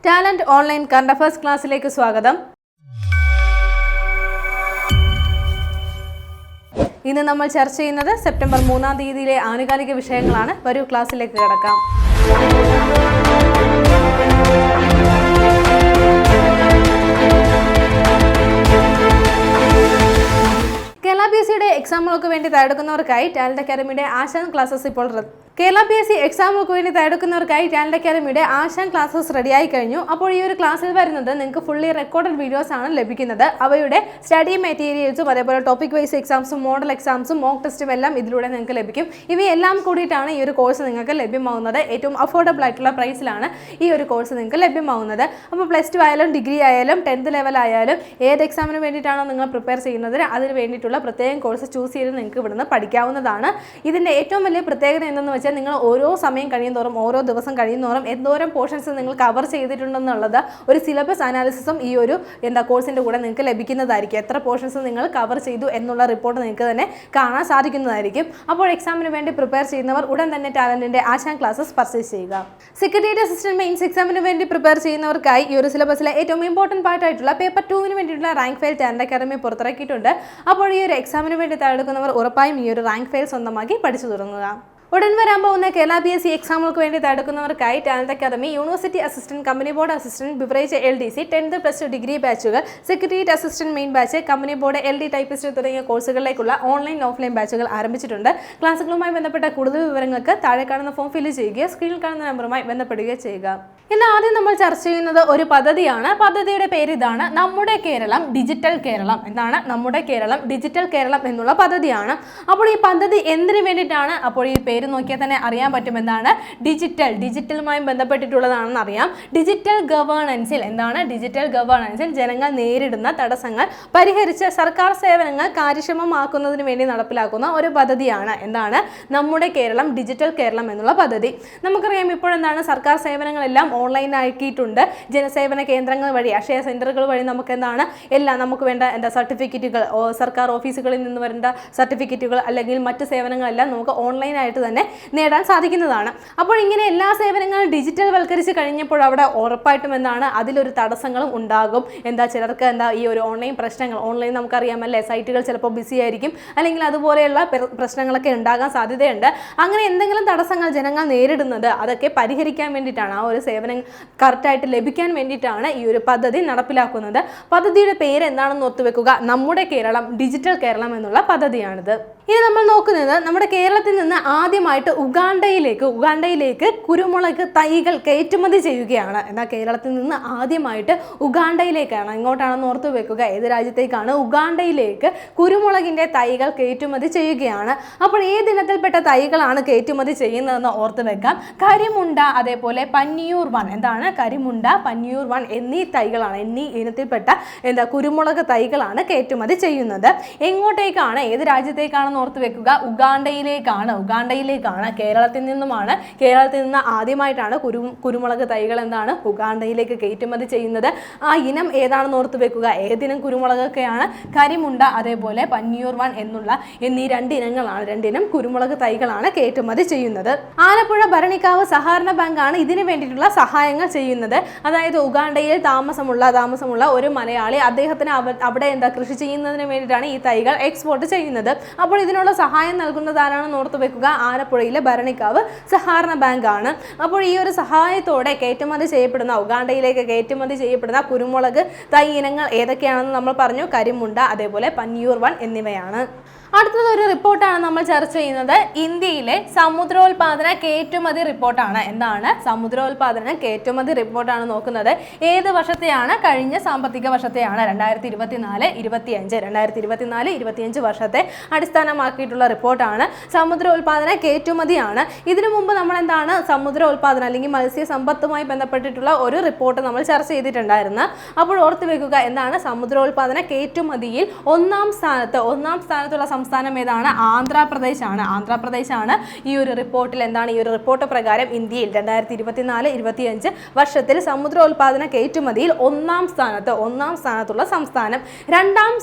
Talent online current affairs ക്ലാസ്സിലേക്ക് സ്വാഗതം. ഇന്ന് നമ്മൾ ചർച്ച ചെയ്യുന്നത് സെപ്റ്റംബർ 3-ാം തീയതിയിലെ ആനുകാലിക വിഷയങ്ങളാണ്. വരൂ ക്ലാസ്സിലേക്ക് കടക്കാം. കേരള PSCയുടെ എക്സാമുകൾക്ക് വേണ്ടി തയ്യാറെടുക്കുന്നവർക്കായി ടാലന്റ് അക്കാദമിയുടെ ആശാൻ ക്ലാസ്സസ് ഇപ്പോൾ കേരള PSC എക്സാമുകൾക്ക് വേണ്ടി തയ്യാറെടുക്കുന്നവർക്കായി ടാലന്റ് അക്കാദമിയുടെ ആശാൻ ക്ലാസ്സസ് റെഡിയായി കഴിഞ്ഞു. അപ്പോൾ ഈ ഒരു ക്ലാസ്സിൽ വരുന്നത് നിങ്ങൾക്ക് ഫുള്ളി റെക്കോർഡഡ് വീഡിയോസ് ആണ് ലഭിക്കുന്നത്. അവയുടെ സ്റ്റഡി മെറ്റീരിയൽസും അതേപോലെ ടോപ്പിക് വൈസ് എക്സാംസും മോഡൽ എക്സാംസും മോക്ക് ടെസ്റ്റും എല്ലാം ഇതിലൂടെ നിങ്ങൾക്ക് ലഭിക്കും. ഇവയെല്ലാം കൂടിയിട്ടാണ് ഈ ഒരു കോഴ്സ് നിങ്ങൾക്ക് ലഭ്യമാവുന്നത്. ഏറ്റവും അഫോർഡബിൾ ആയിട്ടുള്ള പ്രൈസിലാണ് ഈ ഒരു കോഴ്സ് നിങ്ങൾക്ക് ലഭ്യമാവുന്നത്. അപ്പോൾ +2 ആയാലും ഡിഗ്രി ആയാലും 10th ലെവൽ ആയാലും ഏത് എക്സാമിന് വേണ്ടിയിട്ടാണോ നിങ്ങൾ പ്രിപ്പയർ ചെയ്യുന്നത് അതിന് വേണ്ടിയിട്ടുള്ള പ്രത്യേകം കോഴ്സ് ചൂസ് ചെയ്ത് നിങ്ങൾക്ക് ഇവിടുന്ന് പഠിക്കാവുന്നതാണ്. ഇതിൻ്റെ ഏറ്റവും വലിയ പ്രത്യേകത എന്തെന്ന് വെച്ചാൽ നിങ്ങൾ ഓരോ സമയം കഴിയുന്നതോറും ഓരോ ദിവസം കഴിയുന്നതോറും എന്തോരം പോർഷൻസ് നിങ്ങൾ കവർ ചെയ്തിട്ടുണ്ടെന്നുള്ളത് ഒരു സിലബസ് അനാലിസിസും ഈ ഒരു കോഴ്സിൻ്റെ കൂടെ നിങ്ങൾക്ക് ലഭിക്കുന്നതായിരിക്കും. എത്ര പോർഷൻസ് നിങ്ങൾ കവർ ചെയ്തു എന്നുള്ള റിപ്പോർട്ട് നിങ്ങൾക്ക് തന്നെ കാണാൻ സാധിക്കുന്നതായിരിക്കും. അപ്പോൾ എക്സാമിന് വേണ്ടി പ്രിപ്പയർ ചെയ്യുന്നവർ ഉടൻ തന്നെ ടാലന്റിൻ്റെ ആശാൻ ക്ലാസ്സസ് പർച്ചേസ് ചെയ്യുക. സെക്രട്ടേറിയറ്റ് അസിസ്റ്റന്റ് മെയിൻസ് എക്സാമിന് വേണ്ടി പ്രിപ്പയർ ചെയ്യുന്നവർക്കായി ഈ ഒരു സിലബസിലെ ഏറ്റവും ഇമ്പോർട്ടൻറ്റ് പാർട്ടായിട്ടുള്ള പേപ്പർ 2 വേണ്ടിയിട്ടുള്ള റാങ്ക് ഫയൽ ടാലന്റ് അക്കാദമി പുറത്തിറക്കിയിട്ടുണ്ട്. അപ്പോൾ ഈ ഒരു എക്സാമിന് വേണ്ടി തയ്യാറെടുക്കുന്നവർ ഉറപ്പായും ഈ ഒരു റാങ്ക് ഫയൽ സ്വന്തമാക്കി പഠിച്ചു തുടങ്ങുക. ഉടൻ വരാൻ പോകുന്ന കേരള PSC എക്സാമുകൾക്ക് വേണ്ടി തയ്യാറെടുക്കുന്നവർക്കായി talent academy university assistant, company board assistant, beverage LDC, 10th +2 degree ബാച്ചുകൾ, secretariat assistant main batch, company board LD typist തുടങ്ങിയ കോഴ്സുകളിലേക്കുള്ള ഓൺലൈൻ ഓഫ്ലൈൻ ബാച്ചുകൾ ആരംഭിച്ചിട്ടുണ്ട്. ക്ലാസുകളുമായി ബന്ധപ്പെട്ട കൂടുതൽ വിവരങ്ങൾക്ക് താഴെ കാണുന്ന ഫോം ഫില്ല് ചെയ്യുകയോ സ്ക്രീനിൽ കാണുന്ന നമ്പറുമായി ബന്ധപ്പെടുകയോ ചെയ്യുക. ഇന്ന് ആദ്യം നമ്മൾ ചർച്ച ചെയ്യുന്നത് ഒരു പദ്ധതിയാണ്. പദ്ധതിയുടെ പേര് ഇതാണ്, നമ്മുടെ കേരളം ഡിജിറ്റൽ കേരളം. എന്താണ് നമ്മുടെ കേരളം ഡിജിറ്റൽ കേരളം എന്നുള്ള പദ്ധതിയാണ്. അപ്പോൾ ഈ പദ്ധതി എന്തിനു വേണ്ടിയിട്ടാണ്? അപ്പോൾ ഈ പേര് നോക്കിയാൽ തന്നെ അറിയാൻ പറ്റും എന്താണ് ഡിജിറ്റലുമായി ബന്ധപ്പെട്ടിട്ടുള്ളതാണെന്ന് അറിയാം. ഡിജിറ്റൽ ഗവേണൻസിൽ എന്താണ് ഡിജിറ്റൽ ഗവേണൻസിൽ ജനങ്ങൾ നേരിടുന്ന തടസ്സങ്ങൾ പരിഹരിച്ച് സർക്കാർ സേവനങ്ങൾ കാര്യക്ഷമമാക്കുന്നതിന് വേണ്ടി നടപ്പിലാക്കുന്ന ഒരു പദ്ധതിയാണ് എന്താണ് നമ്മുടെ കേരളം ഡിജിറ്റൽ കേരളം എന്നുള്ള പദ്ധതി. നമുക്കറിയാം ഇപ്പോഴെന്താണ് സർക്കാർ സേവനങ്ങളെല്ലാം ഓൺലൈൻ ആക്കിയിട്ടുണ്ട്. ജനസേവന കേന്ദ്രങ്ങൾ വഴി അക്ഷയ സെന്ററുകൾ വഴി നമുക്ക് എന്താണ് എല്ലാം നമുക്ക് വേണ്ട സർട്ടിഫിക്കറ്റുകൾ സർക്കാർ ഓഫീസുകളിൽ നിന്ന് വരേണ്ട സർട്ടിഫിക്കറ്റുകൾ അല്ലെങ്കിൽ മറ്റ് സേവനങ്ങളെല്ലാം നമുക്ക് ഓൺലൈനായിട്ട് തന്നെ നേടാൻ സാധിക്കുന്നതാണ്. അപ്പോൾ ഇങ്ങനെ എല്ലാ സേവനങ്ങളും ഡിജിറ്റൽ വൽക്കരിച്ച് കഴിഞ്ഞപ്പോൾ അവിടെ ഉറപ്പായിട്ടും എന്താണ് അതിലൊരു തടസ്സങ്ങളും ഉണ്ടാകും. ചിലർക്ക് ഈ ഒരു ഓൺലൈൻ പ്രശ്നങ്ങൾ ഓൺലൈൻ നമുക്കറിയാമല്ലേ സൈറ്റുകൾ ചിലപ്പോൾ ബിസി ആയിരിക്കും അല്ലെങ്കിൽ അതുപോലെയുള്ള പ്രശ്നങ്ങളൊക്കെ ഉണ്ടാകാൻ സാധ്യതയുണ്ട്. അങ്ങനെ എന്തെങ്കിലും തടസ്സങ്ങൾ ജനങ്ങൾ നേരിടുന്നത് അതൊക്കെ പരിഹരിക്കാൻ വേണ്ടിയിട്ടാണ് ആ ഒരു സേവനം കറക്റ്റായിട്ട് ലഭിക്കാൻ വേണ്ടിയിട്ടാണ് ഈ ഒരു പദ്ധതി നടപ്പിലാക്കുന്നത്. പദ്ധതിയുടെ പേര് എന്താണെന്ന് ഓർത്തുവെക്കുക, നമ്മുടെ കേരളം ഡിജിറ്റൽ കേരളം എന്നുള്ള പദ്ധതിയാണിത്. ഇനി നമ്മൾ നോക്കുന്നത് നമ്മുടെ കേരളത്തിൽ നിന്ന് ആദ്യമായിട്ട് ഉഗാണ്ടയിലേക്ക് കുരുമുളക് തൈകൾ കയറ്റുമതി ചെയ്യുകയാണ്. എന്നാൽ കേരളത്തിൽ നിന്ന് ആദ്യമായിട്ട് ഉഗാണ്ടയിലേക്കാണ്. എങ്ങോട്ടാണെന്ന് ഓർത്തു വെക്കുക, ഏത് രാജ്യത്തേക്കാണ്? ഉഗാണ്ടയിലേക്ക് കുരുമുളകിൻ്റെ തൈകൾ കയറ്റുമതി ചെയ്യുകയാണ്. അപ്പോൾ ഏത് ഇനത്തിൽപ്പെട്ട തൈകളാണ് കയറ്റുമതി ചെയ്യുന്നതെന്ന് ഓർത്ത് വെക്കാം. കരിമുണ്ട, അതേപോലെ പന്നിയൂർ 1 എന്താണ് കരിമുണ്ട, പന്നിയൂർ 1 എന്നീ തൈകളാണ് എന്നീ ഇനത്തിൽപ്പെട്ട കുരുമുളക് തൈകളാണ് കയറ്റുമതി ചെയ്യുന്നത്. എങ്ങോട്ടേക്കാണ് ഏത് രാജ്യത്തേക്കാണ് ഓർത്ത് വെക്കുക, ഉഗാണ്ടയിലേക്കാണ്. കേരളത്തിൽ നിന്ന് ആദ്യമായിട്ടാണ് കുരുമുളക് തൈകൾ ഉഗാണ്ടയിലേക്ക് കയറ്റുമതി ചെയ്യുന്നത്. ആ ഇനം ഏതാണെന്ന് ഓർത്ത് വെക്കുക. ഏതിനം കുരുമുളകൊക്കെയാണ്? കരിമുണ്ട, അതേപോലെ പന്നിയൂർ 1 എന്നീ 2 ഇനങ്ങളാണ്. 2 ഇനം കുരുമുളക് തൈകളാണ് കയറ്റുമതി ചെയ്യുന്നത്. ആലപ്പുഴ ഭരണിക്കാവ് സഹകരണ ബാങ്കാണ് ഇതിന് വേണ്ടിയിട്ടുള്ള സഹായങ്ങൾ ചെയ്യുന്നത്. അതായത് ഉഗാണ്ടയിൽ താമസമുള്ള ഒരു മലയാളി അദ്ദേഹത്തിന് അവിടെ കൃഷി ചെയ്യുന്നതിന് വേണ്ടിയിട്ടാണ് ഈ തൈകൾ എക്സ്പോർട്ട് ചെയ്യുന്നത്. അപ്പോൾ ഇതിനുള്ള സഹായം നൽകുന്നത് ആരാണെന്ന് ഓർത്ത് വെക്കുക, ആലപ്പുഴയിലെ ഭരണിക്കാവ് സഹകരണ ബാങ്കാണ്. അപ്പോൾ ഈ ഒരു സഹായത്തോടെ ഉഗാണ്ടയിലേക്ക് കയറ്റുമതി ചെയ്യപ്പെടുന്ന കുരുമുളക് തൈ ഇനങ്ങൾ ഏതൊക്കെയാണെന്ന് നമ്മൾ പറഞ്ഞു. കരിമുണ്ട, അതേപോലെ പന്നിയൂർ 1 എന്നിവയാണ്. അടുത്തതൊരു റിപ്പോർട്ടാണ് നമ്മൾ ചർച്ച ചെയ്യുന്നത്. ഇന്ത്യയിലെ സമുദ്രോൽപാദന കയറ്റുമതി റിപ്പോർട്ടാണ്. എന്താണ് സമുദ്രോൽപാദന കയറ്റുമതി റിപ്പോർട്ടാണ് നോക്കുന്നത്. ഏത് വർഷത്തെയാണ്? കഴിഞ്ഞ സാമ്പത്തിക വർഷത്തെയാണ്. 2024-25 വർഷത്തെ അടിസ്ഥാനമാക്കിയിട്ടുള്ള റിപ്പോർട്ടാണ്. സമുദ്രോൽപാദന കയറ്റുമതിയാണ്. ഇതിനു മുമ്പ് നമ്മൾ സമുദ്രോൽപാദനം അല്ലെങ്കിൽ മത്സ്യസമ്പത്തുമായി ബന്ധപ്പെട്ടിട്ടുള്ള ഒരു റിപ്പോർട്ട് നമ്മൾ ചർച്ച ചെയ്തിട്ടുണ്ടായിരുന്നു. അപ്പോൾ ഓർത്ത് വെക്കുക എന്താണ് സമുദ്രോൽപാദന കയറ്റുമതിയിൽ ഒന്നാം സ്ഥാനത്തുള്ള സംസ്ഥാനം ഏതാണ്? ആന്ധ്രാപ്രദേശാണ്. ഈ ഒരു റിപ്പോർട്ടിൽ ഈ ഒരു റിപ്പോർട്ട് പ്രകാരം ഇന്ത്യയിൽ 2024-25 വർഷത്തിൽ സമുദ്രോൽപാദന കയറ്റുമതിയിൽ ഒന്നാം സ്ഥാനത്തുള്ള സംസ്ഥാനം. രണ്ടാം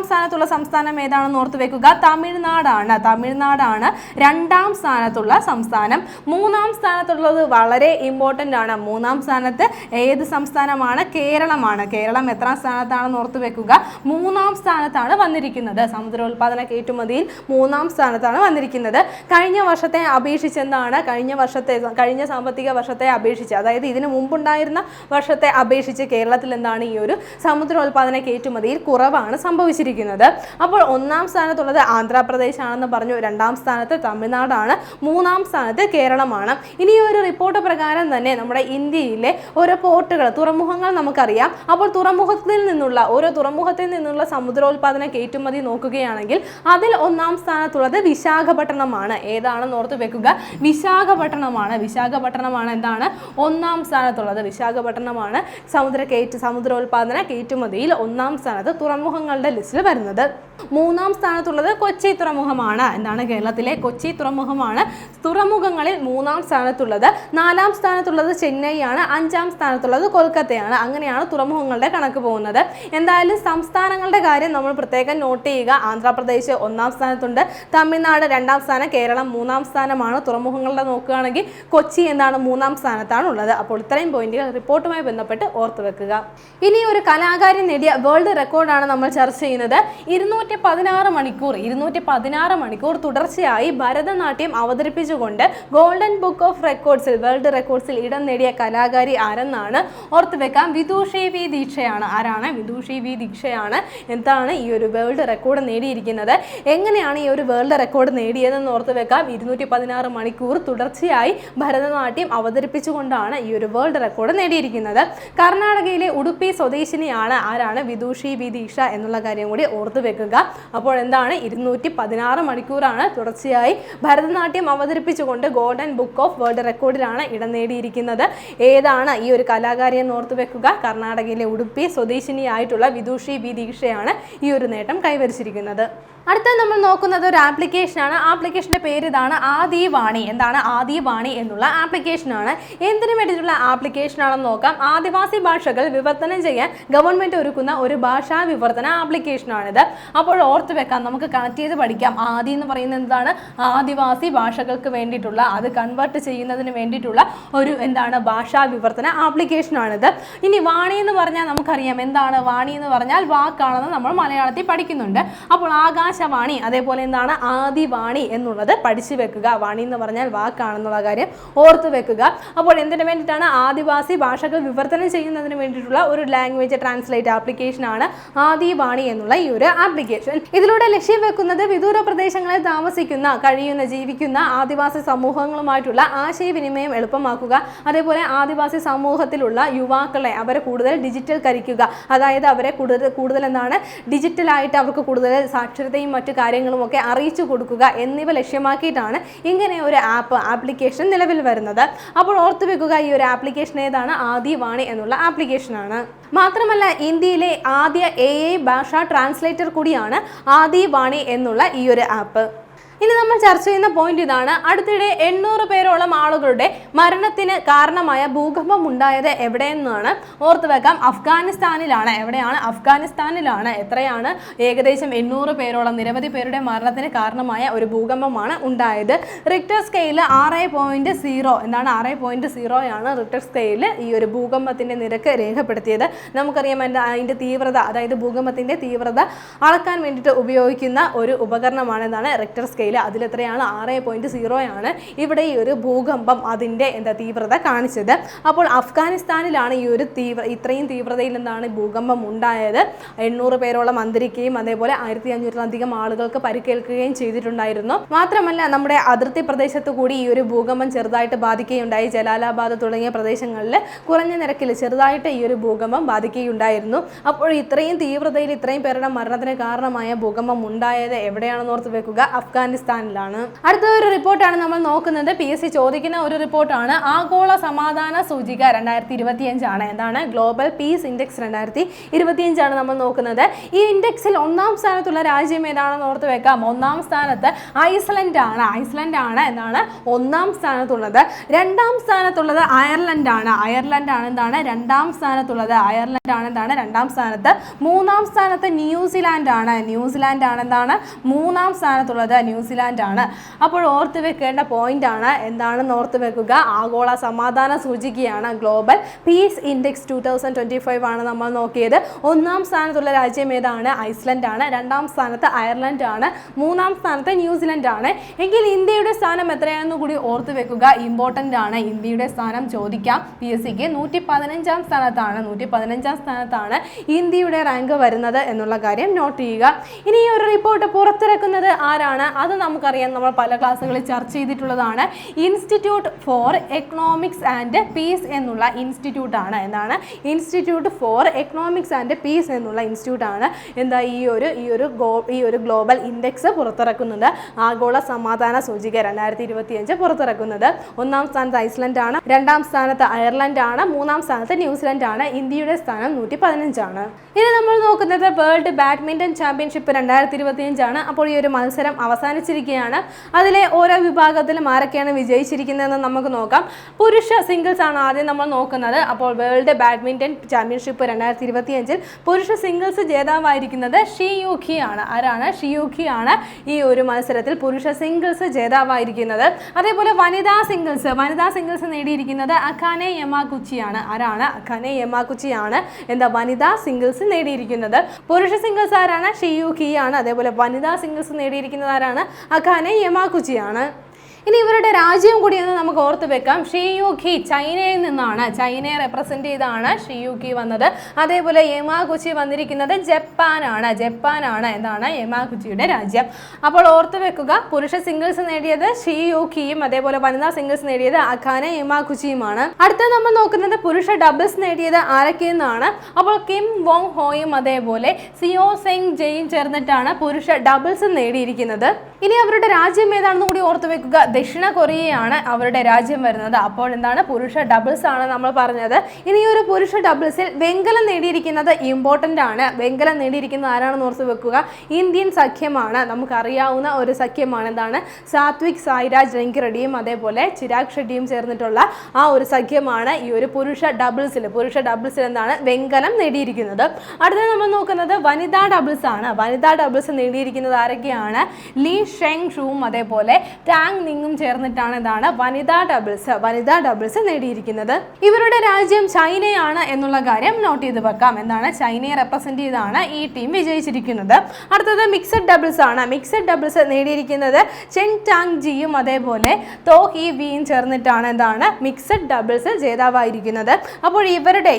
സ്ഥാനത്തുള്ള സംസ്ഥാനം ഏതാണെന്ന് ഓർത്ത് വെക്കുക, തമിഴ്നാടാണ് രണ്ടാം സ്ഥാനത്തുള്ള സംസ്ഥാനം. മൂന്നാം സ്ഥാനത്തുള്ളത് വളരെ ഇമ്പോർട്ടൻ്റ് ആണ്. മൂന്നാം സ്ഥാനത്ത് ഏത് സംസ്ഥാനമാണ്? കേരളമാണ്. കേരളം എത്രാം സ്ഥാനത്താണെന്ന് ഓർത്തു വെക്കുക? മൂന്നാം സ്ഥാനത്താണ് വന്നിരിക്കുന്നത്. സമുദ്രോൽപാദന കയറ്റുമതിയിൽ മൂന്നാം സ്ഥാനത്താണ് വന്നിരിക്കുന്നത്. കഴിഞ്ഞ വർഷത്തെ അപേക്ഷിച്ച് എന്താണ്? കഴിഞ്ഞ സാമ്പത്തിക വർഷത്തെ അപേക്ഷിച്ച്, അതായത് ഇതിന് മുമ്പുണ്ടായിരുന്ന വർഷത്തെ അപേക്ഷിച്ച് കേരളത്തിൽ എന്താണ് ഈ ഒരു സമുദ്രോൽപാദന കയറ്റുമതിയിൽ കുറവാണ് സംഭവിച്ചിരിക്കുന്നത്. അപ്പോൾ ഒന്നാം സ്ഥാനത്തുള്ളത് ആന്ധ്രാപ്രദേശ് ആണെന്ന് പറഞ്ഞു, രണ്ടാം സ്ഥാനത്ത് തമിഴ്നാടാണ്, മൂന്നാം സ്ഥാനത്ത് കേരളമാണ്. ഇനി ഒരു റിപ്പോർട്ട് പ്രകാരം തന്നെ നമ്മുടെ ഇന്ത്യയിലെ ഓരോ പോർട്ടുകൾ, തുറമുഖങ്ങൾ നമുക്കറിയാം. അപ്പോൾ ഓരോ തുറമുഖത്തിൽ നിന്നുള്ള സമുദ്രോൽപാദന കയറ്റുമതി നോക്കുകയാണെങ്കിൽ അതിൽ ഒന്നാം സ്ഥാനത്തുള്ളത് വിശാഖപട്ടണമാണ്. ഏതാണെന്ന് ഓർത്ത് വെക്കുക? വിശാഖപട്ടണമാണ് എന്താണ് ഒന്നാം സ്ഥാനത്തുള്ളത്. വിശാഖപട്ടണമാണ് സമുദ്രോൽപാദന കയറ്റുമതിയിൽ ഒന്നാം സ്ഥാനത്ത് തുറമുഖങ്ങളുടെ ലിസ്റ്റിൽ വരുന്നത്. മൂന്നാം സ്ഥാനത്തുള്ളത് കൊച്ചി തുറമുഖമാണ്. എന്താണ്? കേരളത്തിലെ കൊച്ചി തുറമുഖമാണ് തുറമുഖങ്ങളിൽ മൂന്നാം സ്ഥാനത്തുള്ളത്. നാലാം സ്ഥാനത്തുള്ളത് ചെന്നൈയാണ്. അഞ്ചാം സ്ഥാനത്തുള്ളത് കൊൽക്കത്തയാണ്. അങ്ങനെയാണ് തുറമുഖങ്ങളുടെ കണക്ക് പോകുന്നത്. എന്തായാലും സംസ്ഥാനങ്ങളുടെ കാര്യം നമ്മൾ പ്രത്യേകം നോട്ട് ചെയ്യുക. ആന്ധ്രാപ്രദേശ് ഒന്നാം സ്ഥാനത്തുണ്ട്, തമിഴ്നാട് രണ്ടാം സ്ഥാനം, കേരളം മൂന്നാം സ്ഥാനമാണ്. തുറമുഖങ്ങളുടെ നോക്കുകയാണെങ്കിൽ കൊച്ചി എന്താണ് മൂന്നാം സ്ഥാനത്താണ് ഉള്ളത്. അപ്പോൾ ഇത്രയും പോയിന്റുകൾ റിപ്പോർട്ടുമായി ബന്ധപ്പെട്ട് ഓർത്തു വെക്കുക. ഇനി ഒരു കലാകാരി നേടിയ വേൾഡ് റെക്കോർഡാണ് നമ്മൾ ചർച്ച ചെയ്യുന്നത്. 216 മണിക്കൂർ തുടർച്ചയായി ഭരതനാട്യം അവതരിപ്പിച്ചുകൊണ്ട് ഗോൾഡൻ ബുക്ക് ഓഫ് റെക്കോർഡ്സിൽ, വേൾഡ് റെക്കോർഡ്സിൽ ഇടം നേടിയ കലാകാരി ആരെന്നാണ് ഓർത്തു വെക്കാം? വിദുഷി വി ദീക്ഷയാണ്. ആരാണ്? വിദുഷി വി ദീക്ഷയാണ് എന്താണ് ഈ ഒരു വേൾഡ് റെക്കോർഡ് നേടിയിരിക്കുന്നത്. എങ്ങനെയാണ് ഈ ഒരു വേൾഡ് റെക്കോർഡ് നേടിയതെന്ന് ഓർത്തു വെക്കാം? 216 മണിക്കൂർ തുടർച്ചയായി ഭരതനാട്യം അവതരിപ്പിച്ചുകൊണ്ടാണ് ഈ ഒരു വേൾഡ് റെക്കോർഡ് നേടിയിരിക്കുന്നത്. കർണാടകയിലെ ഉടുപ്പി സ്വദേശിനിയാണ്. ആരാണ്? വിദുഷി വി ദീക്ഷ എന്നുള്ള കാര്യം കൂടി ഓർത്തു വെക്കുക. അപ്പോൾ എന്താണ്? 216 മണിക്കൂറാണ് തുടർച്ചയായി ഭരതനാട്യം അവതരിപ്പിച്ചുകൊണ്ട് ഗോൾഡൻ ബുക്ക് ഓഫ് വേൾഡ് റെക്കോർഡിലാണ് ഇടം നേടിയിരിക്കുന്നത്. ഏതാണ് ഈ ഒരു കലാകാരി എന്ന് ഓർത്തു വെക്കുക? കർണാടകയിലെ ഉടുപ്പി സ്വദേശിനിയായിട്ടുള്ള വിദുഷി വി ദീക്ഷയാണ് ഈ ഒരു നേട്ടം കൈവരിച്ചിരിക്കുന്നത്. അടുത്ത നമ്മൾ നോക്കുന്നത് ഒരു ആപ്ലിക്കേഷനാണ്. ആപ്ലിക്കേഷൻ്റെ പേര് ഇതാണ്, ആദിവാണി. എന്താണ്? ആദിവാണി എന്നുള്ള ആപ്ലിക്കേഷനാണ്. എന്തിനു വേണ്ടിയിട്ടുള്ള ആപ്ലിക്കേഷനാണെന്ന് നോക്കാം. ആദിവാസി ഭാഷകൾ വിവർത്തനം ചെയ്യാൻ ഗവൺമെൻറ് ഒരുക്കുന്ന ഒരു ഭാഷാ വിവർത്തന ആപ്ലിക്കേഷനാണിത്. അപ്പോൾ ഓർത്ത് വെക്കാം, നമുക്ക് കണക്ട് ചെയ്ത് പഠിക്കാം. ആദി എന്ന് പറയുന്നത് എന്താണ്? ആദിവാസി ഭാഷകൾക്ക് വേണ്ടിയിട്ടുള്ള, അത് കൺവേർട്ട് ചെയ്യുന്നതിന് വേണ്ടിയിട്ടുള്ള ഒരു എന്താണ് ഭാഷാ വിവർത്തന ആപ്ലിക്കേഷനാണിത്. ഇനി വാണി എന്ന് പറഞ്ഞാൽ നമുക്കറിയാം എന്താണ്? വാണി എന്ന് പറഞ്ഞാൽ വാക്കാണെന്ന് നമ്മൾ മലയാളത്തിൽ പഠിക്കുന്നുണ്ട്. അപ്പോൾ ആകാശവാണി, അതേപോലെ എന്താണ് ആദിവാണി എന്നുള്ളത് പഠിച്ചു വെക്കുക. വാണി എന്ന് പറഞ്ഞാൽ വാക്കാണെന്നുള്ള കാര്യം ഓർത്ത് വെക്കുക. അപ്പോൾ എന്തിനു വേണ്ടിയിട്ടാണ്? ആദിവാസി ഭാഷകൾ വിവർത്തനം ചെയ്യുന്നതിന് വേണ്ടിയിട്ടുള്ള ഒരു ലാംഗ്വേജ് ട്രാൻസ്ലേറ്റ് ആപ്ലിക്കേഷനാണ് ആദിവാണി എന്നുള്ള ഈ ഒരു ആപ്ലിക്കേഷൻ. ഇതിലൂടെ ലക്ഷ്യം വെക്കുന്നത് വിദൂര പ്രദേശങ്ങളിൽ താമസിക്കുന്ന, ജീവിക്കുന്ന ആദിവാസി സമൂഹങ്ങളുമായിട്ടുള്ള ആശയവിനിമയം എളുപ്പമാക്കുക. അതേപോലെ ആദിവാസി സമൂഹത്തിലുള്ള യുവാക്കളെ അവരെ കൂടുതൽ ഡിജിറ്റൽ കരിക്കുക. അതായത് അവരെ കൂടുതൽ എന്താണ് ഡിജിറ്റലായിട്ട് അവർക്ക് കൂടുതൽ സാക്ഷരതയും മറ്റു കാര്യങ്ങളും ഒക്കെ അറിയിച്ചു കൊടുക്കുക എന്നിവ ലക്ഷ്യമാക്കിയിട്ടാണ് ഇങ്ങനെ ഒരു ആപ്ലിക്കേഷൻ നിലവിൽ വരുന്നത്. അപ്പോൾ ഓർത്തു വെക്കുക, ഈ ഒരു ആപ്ലിക്കേഷൻ ഏതാണ്? ആദിവാണി എന്നുള്ള ആപ്ലിക്കേഷനാണ്. മാത്രമല്ല ഇന്ത്യയിലെ ആദ്യ AI ഭാഷാ ട്രാൻസ്ലേറ്റർ കൂടിയാണ് ആദിവാണി എന്നുള്ള ഈ ഒരു ആപ്പ്. ഇനി നമ്മൾ ചർച്ച ചെയ്യുന്ന പോയിന്റ് ഇതാണ്. അടുത്തിടെ 800 പേരോളം ആളുകളുടെ മരണത്തിന് കാരണമായ ഭൂകമ്പം ഉണ്ടായത് എവിടെയെന്നാണ് ഓർത്തു വെക്കാം. അഫ്ഗാനിസ്ഥാനിലാണ്. എവിടെയാണ്? അഫ്ഗാനിസ്ഥാനിലാണ്. എത്രയാണ്? ഏകദേശം 800 പേരോളം, നിരവധി പേരുടെ മരണത്തിന് കാരണമായ ഒരു ഭൂകമ്പമാണ് ഉണ്ടായത്. Richter scale 6.0. എന്താണ്? 6.0 ആണ് റിക്ടർ സ്കെയിൽ ഈ ഒരു ഭൂകമ്പത്തിന്റെ നിരക്ക് രേഖപ്പെടുത്തിയത്. നമുക്കറിയാം അതിന്റെ തീവ്രത, അതായത് ഭൂകമ്പത്തിന്റെ തീവ്രത അളക്കാൻ വേണ്ടിയിട്ട് ഉപയോഗിക്കുന്ന ഒരു ഉപകരണമാണ് എന്താണ് റിക്ടർ സ്കെയിൽ. അതിലെത്രയാണ്? 6.0 ആണ് ഇവിടെ ഈ ഒരു ഭൂകമ്പം അതിൻ്റെ തീവ്രത കാണിച്ചത്. അപ്പോൾ അഫ്ഗാനിസ്ഥാനിലാണ് ഈ ഒരു ഇത്രയും തീവ്രതയിൽ എന്താണ് ഭൂകമ്പം ഉണ്ടായത്. 800 പേരോളം അന്തരിക്കുകയും അതേപോലെ 1500-ലധികം ആളുകൾക്ക് പരിക്കേൽക്കുകയും ചെയ്തിട്ടുണ്ടായിരുന്നു. മാത്രമല്ല നമ്മുടെ അതിർത്തി പ്രദേശത്ത് കൂടി ഈ ഒരു ഭൂകമ്പം ചെറുതായിട്ട് ബാധിക്കുകയുണ്ടായി. ജലാലാബാദ് തുടങ്ങിയ പ്രദേശങ്ങളിൽ കുറഞ്ഞ നിരക്കിൽ ചെറുതായിട്ട് ഈ ഒരു ഭൂകമ്പം ബാധിക്കുകയുണ്ടായിരുന്നു. അപ്പോൾ ഇത്രയും തീവ്രതയിൽ ഇത്രയും പേരുടെ മരണത്തിന് കാരണമായ ഭൂകമ്പം ഉണ്ടായത് എവിടെയാണെന്ന് ഓർത്ത് വെക്കുക? അഫ്ഗാനിസ്ഥാൻ അഫ്ഗാനിസ്ഥാനിലാണ്. അടുത്ത ഒരു റിപ്പോർട്ടാണ് നമ്മൾ നോക്കുന്നത്. PSC ചോദിക്കുന്ന ഒരു റിപ്പോർട്ടാണ്. ആഗോള സമാധാന സൂചിക 2025 എന്താണ്? ഗ്ലോബൽ പീസ് ഇൻഡെക്സ് 2025 നമ്മൾ നോക്കുന്നത്. ഈ ഇൻഡെക്സിൽ 1-ാം സ്ഥാനത്തുള്ള രാജ്യം ഏതാണെന്ന് ഓർത്ത് വെക്കാം. 1-ാം സ്ഥാനത്ത് ഐസ്ലൻഡ് ആണ്. എന്താണ് 1-ാം സ്ഥാനത്തുള്ളത്. 2-ാം സ്ഥാനത്തുള്ളത് അയർലൻഡ് ആണ്. എന്താണ് 2-ാം സ്ഥാനത്തുള്ളത്. എന്താണ് 2-ാം സ്ഥാനത്ത്. 3-ാം സ്ഥാനത്ത് ന്യൂസിലാൻഡ് ആണ്. എന്താണ് 3-ാം സ്ഥാനത്തുള്ളത്. ന്യൂസിലാൻഡ് ആണ്. അപ്പോൾ ഓർത്ത് വെക്കേണ്ട പോയിന്റ് ആണ്. എന്താണെന്ന് ഓർത്ത് വെക്കുക. ആഗോള സമാധാന സൂചികയാണ്. ഗ്ലോബൽ പീസ് ഇൻഡെക്സ് 2025 ആണ് നമ്മൾ നോക്കിയത്. 1-ാം സ്ഥാനത്തുള്ള രാജ്യം ഏതാണ്? ഐസ്ലൻഡ് ആണ്. 2-ാം സ്ഥാനത്ത് അയർലൻഡ് ആണ്. 3-ാം സ്ഥാനത്ത് ന്യൂസിലൻഡ് ആണ്. എങ്കിൽ ഇന്ത്യയുടെ സ്ഥാനം എത്രയാണെന്ന് കൂടി ഓർത്ത് വെക്കുക. ഇമ്പോർട്ടൻ്റ് ആണ്. ഇന്ത്യയുടെ സ്ഥാനം ചോദിക്കാം PSCക്ക്. 115-ാം സ്ഥാനത്താണ്. 115-ാം സ്ഥാനത്താണ് ഇന്ത്യയുടെ റാങ്ക് വരുന്നത് എന്നുള്ള കാര്യം നോട്ട് ചെയ്യുക. ഇനി ഈ ഒരു റിപ്പോർട്ട് പുറത്തിറക്കുന്നത് ആരാണ്? അത് നമുക്കറിയാം. നമ്മൾ പല ക്ലാസ്സുകളിൽ ചർച്ച ചെയ്തിട്ടുള്ളതാണ്. Institute four economics and piece എന്നുള്ള ഇൻസ്റ്റിറ്റ്യൂട്ട് ആണ്. എന്താണ്? Institute four economics and piece എന്നുള്ള ഇൻസ്റ്റിറ്റ്യൂട്ട് ആണ് എന്താ ഈ ഒരു ഗ്ലോബൽ ഇൻഡെക്സ് പുറത്തിറക്കുന്നത്. ആഗോള സമാധാന സൂചിക 2025 പുറത്തിറക്കുന്നത്. 1-ാം സ്ഥാനത്ത് ഐസ്ലൻഡ് ആണ്. 2-ാം സ്ഥാനത്ത് അയർലൻഡ് ആണ്. 3-ാം സ്ഥാനത്ത് ന്യൂസിലൻഡ് ആണ്. ഇന്ത്യയുടെ സ്ഥാനം 115 ആണ്. ഇനി നമ്മൾ നോക്കുന്നത് വേൾഡ് ബാഡ്മിന്റൺ ചാമ്പ്യൻഷിപ്പ് 2025 ആണ്. അപ്പോൾ ഈ ഒരു മത്സരം അവസാനിച്ചിരിക്കുകയാണ്. അതിലെ ഓരോ വിഭാഗത്തിലും ആരൊക്കെയാണ് വിജയിച്ചിരിക്കുന്നതെന്ന് നമുക്ക് നോക്കാം. പുരുഷ സിംഗിൾസ് ആണ് ആദ്യം നമ്മൾ നോക്കുന്നത്. അപ്പോൾ വേൾഡ് ബാഡ്മിന്റൺ ചാമ്പ്യൻഷിപ്പ് 2025 പുരുഷ സിംഗിൾസ് ജേതാവായിരിക്കുന്നത് ഷിയൂഖി ആണ്. ആരാണ്? ഷിയൂഖി ആണ് ഈ ഒരു മത്സരത്തിൽ പുരുഷ സിംഗിൾസ് ജേതാവായിരിക്കുന്നത്. അതേപോലെ വനിതാ സിംഗിൾസ് നേടിയിരിക്കുന്നത് അകാനെ യമാഗുച്ചി ആണ്. ആരാണ്? അകാനെ യമാഗുച്ചി ആണ് എന്താ വനിതാ സിംഗിൾസ് നേടിയിരിക്കുന്നത്. പുരുഷ സിംഗിൾസ് ആരാണ്? ഷിയൂഖി ആണ്. അതേപോലെ വനിതാ സിംഗിൾസ് നേടിയിരിക്കുന്നത് ആരാണ്? അകാനെ യമാഗുച്ചി ആണ്. ഇനി ഇവരുടെ രാജ്യം കൂടി എന്ന് നമുക്ക് ഓർത്ത് വെക്കാം. ഷിയൂഖി ചൈനയിൽ നിന്നാണ്. ചൈനയെ റെപ്രസെന്റ് ചെയ്താണ് ഷിയൂഖി വന്നത്. അതേപോലെ യമാഗുച്ചി വന്നിരിക്കുന്നത് ജപ്പാനാണ്. എന്താണ് യമാഗുച്ചിയുടെ രാജ്യം. അപ്പോൾ ഓർത്ത് വെക്കുക. പുരുഷ സിംഗിൾസ് നേടിയത് ഷിയൂഖിയും അതേപോലെ വനിതാ സിംഗിൾസ് നേടിയത് അകാനെ യമാഗുച്ചിയുമാണ്. അടുത്ത നമ്മൾ നോക്കുന്നത് പുരുഷ ഡബിൾസ് നേടിയത് ആരൊക്കെയെന്നാണ്. അപ്പോൾ കിം വോങ് ഹോയും അതേപോലെ സിയോ സെങ് ജെയും ചേർന്നിട്ടാണ് പുരുഷ ഡബിൾസ് നേടിയിരിക്കുന്നത്. ഇനി അവരുടെ രാജ്യം ഏതാണെന്ന് കൂടി ഓർത്ത് വെക്കുക. ദക്ഷിണ കൊറിയയാണ് അവരുടെ രാജ്യം വരുന്നത്. അപ്പോൾ എന്താണ്? പുരുഷ ഡബിൾസ് ആണ് നമ്മൾ പറഞ്ഞത്. ഇനി ഒരു പുരുഷ ഡബിൾസിൽ വെങ്കലം നേടിയിരിക്കുന്നത് ഇമ്പോർട്ടൻ്റ് ആണ്. വെങ്കലം നേടിയിരിക്കുന്നത് ആരാണെന്ന് ഓർത്ത് വെക്കുക. ഇന്ത്യൻ സഖ്യമാണ്. നമുക്കറിയാവുന്ന ഒരു സഖ്യമാണ്. എന്താണ്? സാത്വിക് സായിരാജ് രംഗിറെഡ്ഡിയും അതേപോലെ ചിരാഗ് ഷെട്ടിയും ചേർന്നിട്ടുള്ള ആ ഒരു സഖ്യമാണ് ഈ ഒരു പുരുഷ ഡബിൾസിൽ എന്താണ് വെങ്കലം നേടിയിരിക്കുന്നത്. അടുത്ത നമ്മൾ നോക്കുന്നത് വനിതാ ഡബിൾസ് ആണ്. വനിതാ ഡബിൾസ് നേടിയിരിക്കുന്നത് ആരൊക്കെയാണ്? ലീ ഷെങ് ഷൂവും അതേപോലെ ടാങ് നിങ്ങും ചേർന്നിട്ടാണ് എന്താണ് വനിതാ ഡബിൾസ് നേടിയിരിക്കുന്നത്. ഇവരുടെ രാജ്യം ചൈനയാണ് എന്നുള്ള കാര്യം നോട്ട് ചെയ്ത് വെക്കാം. എന്താണ്? ചൈനയെ റെപ്രസെന്റ് ചെയ്താണ് ഈ ടീം വിജയിച്ചിരിക്കുന്നത്. അടുത്തത് മിക്സഡ് ഡബിൾസ് ആണ്. മിക്സഡ് ഡബിൾസ് നേടിയിരിക്കുന്നത് ചെങ് ടാങ് ജിയും അതേപോലെ തോ ഹി വിയും ചേർന്നിട്ടാണ് എന്താണ് മിക്സഡ് ഡബിൾസ് ജേതാവായിരിക്കുന്നത്. അപ്പോൾ ഇവരുടെ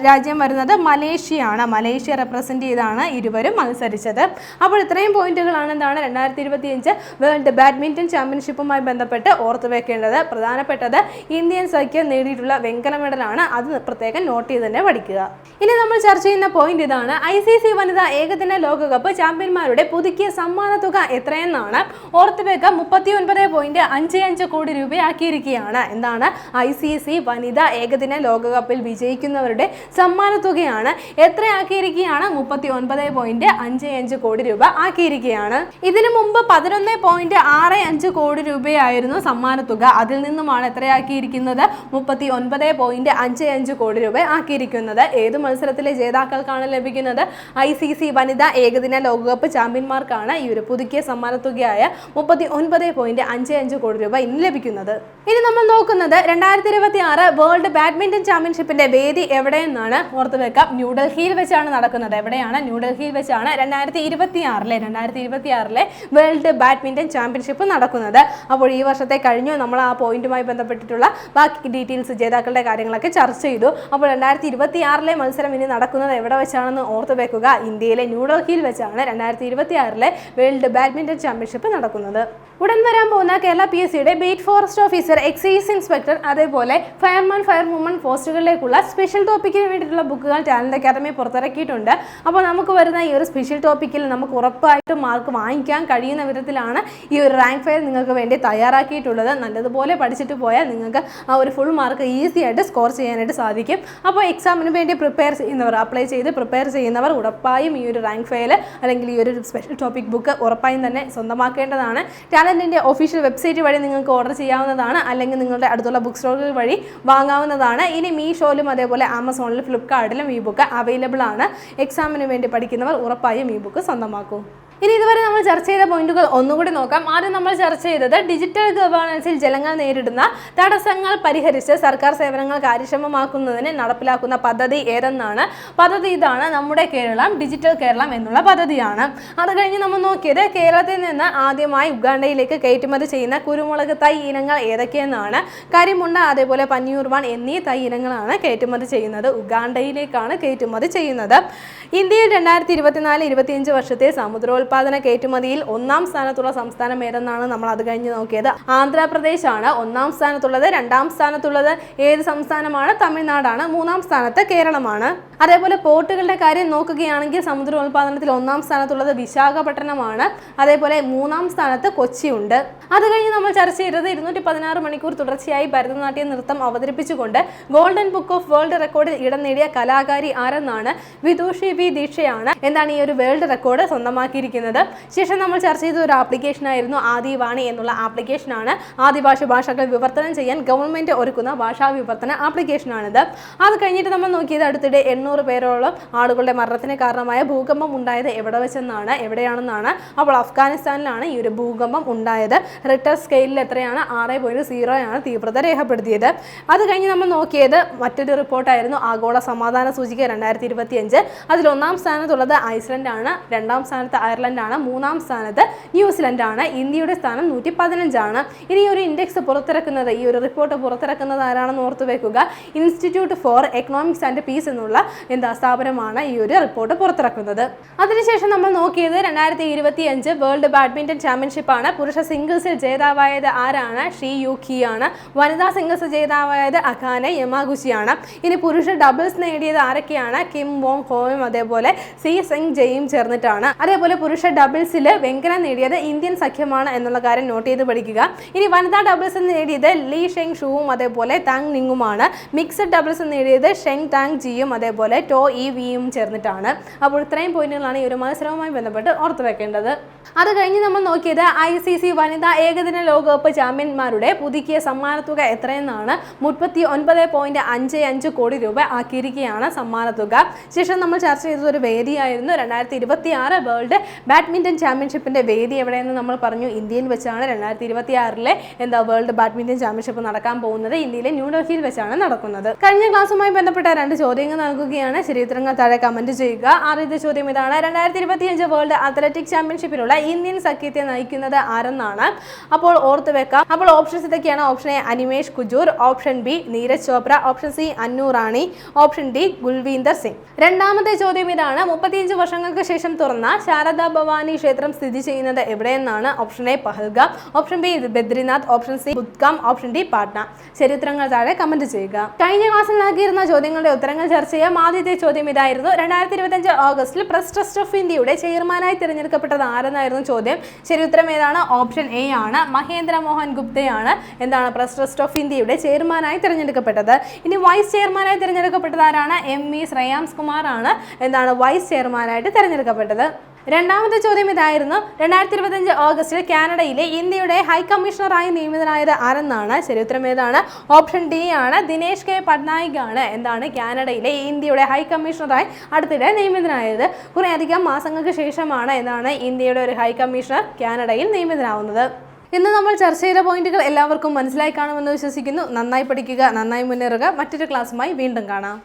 രാജ്യം വരുന്നത് മലേഷ്യയാണ്. മലേഷ്യ റെപ്രസെന്റ് ചെയ്താണ് ഇരുവരും മത്സരിച്ചത്. അപ്പോൾ ഇത്രയും പോയിന്റുകളാണ് എന്താണ് 2025 വേൾഡ് ബാഡ്മിന്റൺ ചാമ്പ്യൻഷിപ്പുമായി ബന്ധപ്പെട്ട് ഓർത്തു വെക്കേണ്ടത്. പ്രധാനപ്പെട്ടത് ഇന്ത്യൻ സഖ്യം നേടിയിട്ടുള്ള വെങ്കല മെഡലാണ്. അത് പ്രത്യേകം നോട്ട് ചെയ്ത് തന്നെ പഠിക്കുക. ഇനി നമ്മൾ ചർച്ച ചെയ്യുന്ന പോയിന്റ് ഇതാണ്. ICC വനിതാ ഏകദിന ലോകകപ്പ് ചാമ്പ്യന്മാരുടെ പുതുക്കിയ സമ്മാന തുക എത്രയെന്നാണ്. ഓർത്തു വെക്കുക. 39.55 കോടി രൂപയാക്കിയിരിക്കുകയാണ്. എന്താണ്? ICC വനിതാ ഏകദിന ലോകകപ്പിൽ വിജയിക്കുന്നവരുടെ സമ്മാന തുകയാണ്. എത്രയാക്കിയിരിക്കുകയാണ്? 39.55 കോടി രൂപ ആക്കിയിരിക്കുകയാണ്. ഇതിനു മുമ്പ് 11.65 കോടി രൂപയായിരുന്നു സമ്മാനത്തുക. അതിൽ നിന്നുമാണ് എത്രയാക്കിയിരിക്കുന്നത്? 39.55 കോടി രൂപ ആക്കിയിരിക്കുന്നത്. ഏത് മത്സരത്തിലെ ജേതാക്കൾക്കാണ് ലഭിക്കുന്നത്? ICC വനിതാ ഏകദിന ലോകകപ്പ് ചാമ്പ്യന്മാർക്കാണ് ഈ ഒരു പുതുക്കിയ സമ്മാനത്തുകയായ 39.55 കോടി രൂപ ഇന്ന് ലഭിക്കുന്നത്. ഇനി നമ്മൾ നോക്കുന്നത് 2026 വേൾഡ് ബാഡ്മിന്റൺ ചാമ്പ്യൻഷിപ്പിന്റെ വേദി എവിടെയെന്നാണ്. ഓർത്ത് വെക്കാം. ന്യൂഡൽഹിയിൽ വെച്ചാണ് നടക്കുന്നത്. എവിടെയാണ്? ന്യൂഡൽഹിയിൽ വെച്ചാണ് 2026 വേൾഡ് ബാഡ്മിന്റൺ ചാമ്പ്യൻഷിപ്പ് നടക്കുന്നത്. അപ്പോൾ ഈ വർഷത്തെ കഴിഞ്ഞു. നമ്മൾ ആ പോയിന്റുമായി ബന്ധപ്പെട്ടിട്ടുള്ള ബാക്കി ഡീറ്റെയിൽസ് ജേതാക്കളുടെ കാര്യങ്ങളൊക്കെ ചർച്ച ചെയ്തു. അപ്പോൾ 2026 മത്സരം ഇനി നടക്കുന്നത് എവിടെ വെച്ചാണെന്ന് ഓർത്ത് വെക്കുക. ഇന്ത്യയിലെ ന്യൂഡൽഹിയിൽ വെച്ചാണ് 2026 വേൾഡ് ബാഡ്മിന്റൺ ചാമ്പ്യൻഷിപ്പ് നടക്കുന്നത്. ഉടൻ വരാൻ പോകുന്ന കേരള PSCയുടെ beat forest officer, excise inspector അതേപോലെ ഫയർമാൻ ഫയർവുമൺ പോസ്റ്റുകളിലേക്കുള്ള സ്പെഷ്യൽ ടോപ്പിക്കിന് വേണ്ടിയിട്ടുള്ള ബുക്കുകൾ ടാലന്റ് അക്കാദമി പുറത്തിറക്കിയിട്ടുണ്ട്. അപ്പോൾ നമുക്ക് വരുന്ന ഈ ഒരു സ്പെഷ്യൽ ടോപ്പിക്കിൽ നമുക്ക് ഉറപ്പായിട്ടും മാർക്ക് വാങ്ങിക്കാൻ കഴിയുന്ന എന്ന വിധത്തിലാണ് ഈ ഒരു റാങ്ക് ഫയൽ നിങ്ങൾക്ക് വേണ്ടി തയ്യാറാക്കിയിട്ടുള്ളത്. നല്ലതുപോലെ പഠിച്ചിട്ട് പോയാൽ നിങ്ങൾക്ക് ആ ഒരു ഫുൾ മാർക്ക് ഈസി ആയിട്ട് സ്കോർ ചെയ്യാനായിട്ട് സാധിക്കും. അപ്പോൾ എക്സാമിന് വേണ്ടി പ്രിപ്പയർ ചെയ്യുന്നവർ, അപ്ലൈ ചെയ്ത് പ്രിപ്പയർ ചെയ്യുന്നവർ ഉറപ്പായും ഈ ഒരു റാങ്ക് ഫയൽ അല്ലെങ്കിൽ ഈ ഒരു സ്പെഷ്യൽ ടോപ്പിക് ബുക്ക് ഉറപ്പായും തന്നെ സ്വന്തമാക്കേണ്ടതാണ്. ടാലൻറ്റിൻ്റെ ഒഫീഷ്യൽ വെബ്സൈറ്റ് വഴി നിങ്ങൾക്ക് ഓർഡർ ചെയ്യാവുന്നതാണ്, അല്ലെങ്കിൽ നിങ്ങളുടെ അടുത്തുള്ള ബുക്ക് സ്റ്റോറുകൾ വഴി വാങ്ങാവുന്നതാണ്. ഇനി മീഷോയിലും അതേപോലെ ആമസോണിലും ഫ്ലിപ്കാർട്ടിലും ഈ ബുക്ക് അവൈലബിൾ ആണ്. എക്സാമിന് വേണ്ടി പഠിക്കുന്നവർ ഉറപ്പായും ഈ ബുക്ക് സ്വന്തമാക്കൂ. ഇനി ഇതുവരെ നമ്മൾ ചർച്ച ചെയ്ത പോയിന്റുകൾ ഒന്നുകൂടി നോക്കാം. ആദ്യം നമ്മൾ ചർച്ച ചെയ്തത് ഡിജിറ്റൽ ഗവേണൻസിൽ ജനങ്ങൾ നേരിടുന്ന തടസ്സങ്ങൾ പരിഹരിച്ച് സർക്കാർ സേവനങ്ങൾ കാര്യക്ഷമമാക്കുന്നതിന് നടപ്പിലാക്കുന്ന പദ്ധതി ഏതെന്നാണ്. പദ്ധതി ഇതാണ്, നമ്മുടെ കേരളം, ഡിജിറ്റൽ കേരളം എന്നുള്ള പദ്ധതിയാണ്. അത് കഴിഞ്ഞ് നമ്മൾ നോക്കിയത് കേരളത്തിൽ നിന്ന് ആദ്യമായി ഉഗാണ്ടയിലേക്ക് കയറ്റുമതി ചെയ്യുന്ന കുരുമുളക് തൈ ഇനങ്ങൾ ഏതൊക്കെയെന്നാണ്. കരിമുണ്ട അതേപോലെ പന്നിയൂർ വൺ എന്നീ തൈ ഇനങ്ങളാണ് കയറ്റുമതി ചെയ്യുന്നത്. ഉഗാണ്ടയിലേക്കാണ് കയറ്റുമതി ചെയ്യുന്നത്. ഇന്ത്യയിൽ 2024-25 വർഷത്തെ സമുദ്രോൽപാദന കയറ്റുമതിയിൽ 1-ാം സ്ഥാനത്തുള്ള സംസ്ഥാനം ഏതെന്നാണ് നമ്മൾ അത് കഴിഞ്ഞ് നോക്കിയത്. ആന്ധ്രാപ്രദേശാണ് 1-ാം സ്ഥാനത്തുള്ളത്. 2-ാം സ്ഥാനത്തുള്ളത് ഏത് സംസ്ഥാനമാണ്? തമിഴ്നാടാണ്. 3-ാം സ്ഥാനത്ത് കേരളമാണ്. അതേപോലെ പോർട്ടുകളുടെ കാര്യം നോക്കുകയാണെങ്കിൽ സമുദ്രോൽപാദനത്തിൽ 1-ാം സ്ഥാനത്തുള്ളത് വിശാഖപട്ടണമാണ്. അതേപോലെ 3-ാം സ്ഥാനത്ത് കൊച്ചിയുണ്ട്. അത് കഴിഞ്ഞ് നമ്മൾ ചർച്ച ചെയ്തത് 216 മണിക്കൂർ തുടർച്ചയായി ഭരതനാട്യ നൃത്തം അവതരിപ്പിച്ചുകൊണ്ട് ഗോൾഡൻ ബുക്ക് ഓഫ് വേൾഡ് റെക്കോർഡിൽ ഇടം നേടിയ കലാകാരി ആരെന്നാണ്. വിദുഷി വി ദീക്ഷയാണ് എന്താണ് ഈ ഒരു വേൾഡ് റെക്കോർഡ് സ്വന്തമാക്കിയിരിക്കുന്നത്. ശേഷം നമ്മൾ ചർച്ച ചെയ്ത ഒരു ആപ്ലിക്കേഷൻ ആയിരുന്നു ആദിവാണി എന്നുള്ള ആപ്ലിക്കേഷനാണ്. ഭാഷകൾ വിവർത്തനം ചെയ്യാൻ ഗവൺമെന്റ് ഒരുക്കുന്ന ഭാഷാ വിവർത്തന ആപ്ലിക്കേഷനാണിത്. അത് കഴിഞ്ഞിട്ട് നമ്മൾ നോക്കിയത് അടുത്തിടെ 800 പേരോളം ആളുകളുടെ മരണത്തിന് കാരണമായ ഭൂകമ്പം ഉണ്ടായത് എവിടെയാണെന്നാണ്. അപ്പോൾ അഫ്ഗാനിസ്ഥാനിലാണ് ഈ ഒരു ഭൂകമ്പം ഉണ്ടായത്. റിക്ടർ സ്കെയിലിൽ എത്രയാണ്? 6.0 ആണ് തീവ്രത രേഖപ്പെടുത്തിയത്. അത് കഴിഞ്ഞ് നമ്മൾ നോക്കിയത് മറ്റൊരു റിപ്പോർട്ടായിരുന്നു ആഗോള സമാധാന സൂചിക 2025. അതിൽ 1-ാം സ്ഥാനത്തുള്ളത് ഐസ്ലൻഡ് ആണ്, 2-ാം സ്ഥാനത്ത് അയർലൻഡ് ആണ്, 3-ാം സ്ഥാനത്ത് ന്യൂസിലൻഡ് ആണ്. ഇന്ത്യയുടെ സ്ഥാനം 115 ആണ്. ഇനി ഒരു ഇൻഡെക്സ് പുറത്തിറക്കുന്നത്, ഈ ഒരു റിപ്പോർട്ട് പുറത്തിറക്കുന്നത് ആരാണെന്ന് ഓർത്തു വെക്കുക. Institute four economics and piece എന്നുള്ള സ്ഥാപനമാണ് ഈ ഒരു റിപ്പോർട്ട് പുറത്തിറക്കുന്നത്. അതിനുശേഷം നമ്മൾ നോക്കിയത് 2025 വേൾഡ് ബാഡ്മിന്റൺ ചാമ്പ്യൻഷിപ്പ് ആണ്. പുരുഷ സിംഗിൾസിൽ ജേതാവായത് ആരാണ്? ഷീ യുക്കി ആണ്. വനിതാ സിംഗിൾസ് ജേതാവായത് അകാനെ യമാഗുച്ചിയാണ്. ഇനി പുരുഷ ഡബിൾസ് നേടിയത് ആരൊക്കെയാണ്? കിം വോങ് ഹോയും അതേപോലെ സി സെങ് ജെയും ചേർന്നിട്ടാണ്. അതേപോലെ പുരുഷ ഡബിൾസിൽ വെങ്കലം നേടിയത് ഇന്ത്യൻ സഖ്യമാണ് എന്നുള്ള കാര്യം നോട്ട് ചെയ്ത് പഠിക്കുക. ഇനി വനിതാ ഡബിൾസ് നേടിയത് ലീ ഷെങ് ഷുവും അതേപോലെ താങ് നിങ്ങുമാണ്. മിക്സഡ് ഡബിൾസ് നേടിയത് ഷെങ് താങ് ജിയും അതേപോലെ ടോ ഇ വിയും ചേർന്നിട്ടാണ്. അപ്പോൾ ഇത്രയും പോയിന്റുകളാണ് ഈ ഒരു മത്സരവുമായി ബന്ധപ്പെട്ട് ഓർത്തു വെക്കേണ്ടത്. അത് കഴിഞ്ഞ് നമ്മൾ നോക്കിയത് ICC വനിതാ ഏകദിന ലോകകപ്പ് ചാമ്പ്യന്മാരുടെ പുതുക്കിയ സമ്മാനത്തുക എത്രയെന്നാണ്. 39.55 കോടി രൂപ ആക്കിയിരിക്കുകയാണ് സമ്മാനത്തുക. ശേഷം നമ്മൾ ചർച്ച ചെയ്തത് ഒരു വേദിയായിരുന്നു. 2026 വേൾഡ് ബാഡ്മിന്റൺ ചാമ്പ്യൻഷിപ്പിന്റെ വേദി എവിടെയെന്ന് നമ്മൾ പറഞ്ഞു. ഇന്ത്യയിൽ വെച്ചാണ് 2026 വേൾഡ് ബാഡ്മിന്റൺ ചാമ്പ്യൻഷിപ്പ് നടക്കാൻ പോകുന്നത്. ഇന്ത്യയിലെ ന്യൂഡൽഹിയിൽ വെച്ചാണ് നടക്കുന്നത്. കഴിഞ്ഞ ക്ലാസ്സുമായി ബന്ധപ്പെട്ട 2 ചോദ്യങ്ങൾ നൽകുകയാണ്. ശരിയുത്തരങ്ങൾ താഴെ കമന്റ് ചെയ്യുക. ആദ്യത്തെ ചോദ്യം ഇതാണ്: 2025 വേൾഡ് അത്ലറ്റിക് ചാമ്പ്യൻഷിപ്പിലുള്ള ഇന്ത്യൻ സഖ്യത്തെ നയിക്കുന്നത് ആരെന്നാണ്. അപ്പോൾ ഓർത്ത് വെക്കാം. അപ്പോൾ ഓപ്ഷൻസ് ഇതൊക്കെയാണ്. Option A Animesh Kujur, option B Neeraj Chopra, option C അന്നു റാണി, ഓപ്ഷൻ ഡി ഗുൽവീന്ദർ സിംഗ്. രണ്ടാമത്തെ ചോദ്യം ഇതാണ്: 35 വർഷങ്ങൾക്ക് ശേഷം തുറന്ന ശാരദാ ഭവാനി ക്ഷേത്രം സ്ഥിതി ചെയ്യുന്നത് എവിടെയെന്നാണ്. Option A Pahalgam, option B Badrinath, option C Budgam, option D Patna. ശരിയുത്തരങ്ങൾ താഴെ കമന്റ് ചെയ്യുക. കഴിഞ്ഞ ക്ലാസ്സിൽ നൽകിയിരുന്ന ചോദ്യങ്ങളുടെ ഉത്തരങ്ങൾ ചർച്ച ചെയ്യാം. ആദ്യത്തെ ചോദ്യം ഇതായിരുന്നു: 2025 ഓഗസ്റ്റിൽ പ്രസ് ട്രസ്റ്റ് ഓഫ് ഇന്ത്യയുടെ ചെയർമാനായി തിരഞ്ഞെടുക്കപ്പെട്ടത് ആരെന്നായിരുന്നു ചോദ്യം. ശരിയുത്തരം ഏതാണ്? ഓപ്ഷൻ എ ആണ്. മഹേന്ദ്ര മോഹൻ ഗുപ്തയാണ് പ്രസ് ട്രസ്റ്റ് ഓഫ് ഇന്ത്യയുടെ ചെയർമാനായി തിരഞ്ഞെടുക്കപ്പെട്ടത്. ഇനി വൈസ് ചെയർമാനായി തിരഞ്ഞെടുക്കപ്പെട്ടത് ആരാണ്? MV ശ്രേയാംസ് കുമാർ ആണ് വൈസ് ചെയർമാനായിട്ട് തിരഞ്ഞെടുക്കപ്പെട്ടത്. രണ്ടാമത്തെ ചോദ്യം ഇതായിരുന്നു: 2025 ഓഗസ്റ്റിൽ കാനഡയിലെ ഇന്ത്യയുടെ ഹൈക്കമ്മീഷണറായി നിയമിതനായത് ആരെന്നാണ്. ശരിയുത്തരം ഏതാണ്? ഓപ്ഷൻ ഡി ആണ്. ദിനേശ് കെ പട്നായിക് ആണ് കാനഡയിലെ ഇന്ത്യയുടെ ഹൈക്കമ്മീഷണറായി അടുത്തിടെ നിയമിതനായത്. കുറേയധികം മാസങ്ങൾക്ക് ശേഷമാണ് ഇന്ത്യയുടെ ഒരു ഹൈക്കമ്മീഷണർ കാനഡയിൽ നിയമിതനാവുന്നത്. ഇന്ന് നമ്മൾ ചർച്ച ചെയ്ത പോയിന്റുകൾ എല്ലാവർക്കും മനസ്സിലായി കാണുമെന്ന് വിശ്വസിക്കുന്നു. നന്നായി പഠിക്കുക, നന്നായി മുന്നേറുക. മറ്റൊരു ക്ലാസ്സുമായി വീണ്ടും കാണാം.